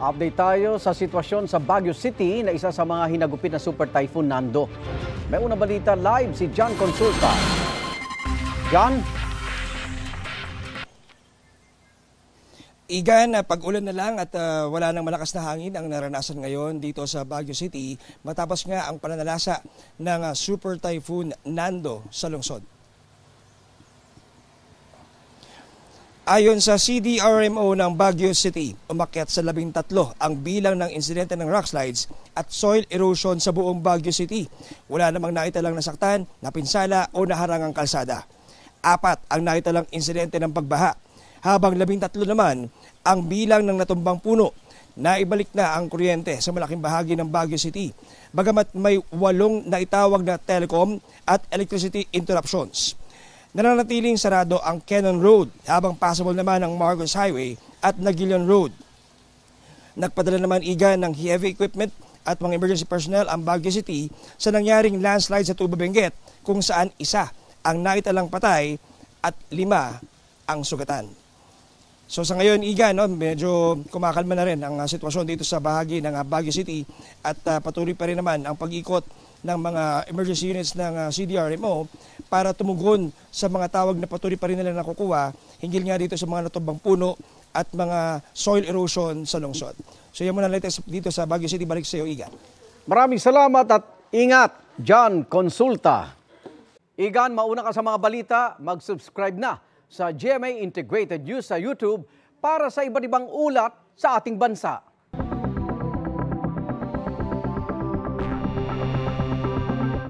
Update tayo sa sitwasyon sa Baguio City na isa sa mga hinagupit na Super Typhoon Nando. May unang balita live si John Consulta. John? Igan, pag-ulan na lang at wala nang malakas na hangin ang naranasan ngayon dito sa Baguio City matapos nga ang pananalasa ng Super Typhoon Nando sa lungsod. Ayon sa CDRMO ng Baguio City, umakyat sa 13 ang bilang ng insidente ng rockslides at soil erosion sa buong Baguio City. Wala namang naitalang nasaktan, napinsala o naharangang kalsada. 4 ang naitalang insidente ng pagbaha, habang 13 naman ang bilang ng natumbang puno. Naibalik na ang kuryente sa malaking bahagi ng Baguio City, bagamat may 8 naitawag na telecom at electricity interruptions. Nananatiling sarado ang Cannon Road habang passable naman ang Marcos Highway at Naguilian Road. Nagpadala naman igan ng heavy equipment at mga emergency personnel ang Baguio City sa nangyaring landslide sa Tubo Benguet kung saan 1 ang naitalang patay at 5 ang sugatan. So sa ngayon igan, medyo kumakalma na rin ang sitwasyon dito sa bahagi ng Baguio City at patuloy pa rin naman ang pag-ikot ng mga emergency units ng CDRMO para tumugon sa mga tawag na patuloy pa rin nila nakukuha hinggil nga dito sa mga natumbang puno at mga soil erosion sa lungsod. So yan muna latest dito sa Baguio City. Balik sa iyo, Igan. Maraming salamat at ingat, John Consulta. Igan, mauna ka sa mga balita, mag-subscribe na sa GMA Integrated News sa YouTube para sa iba't ibang ulat sa ating bansa.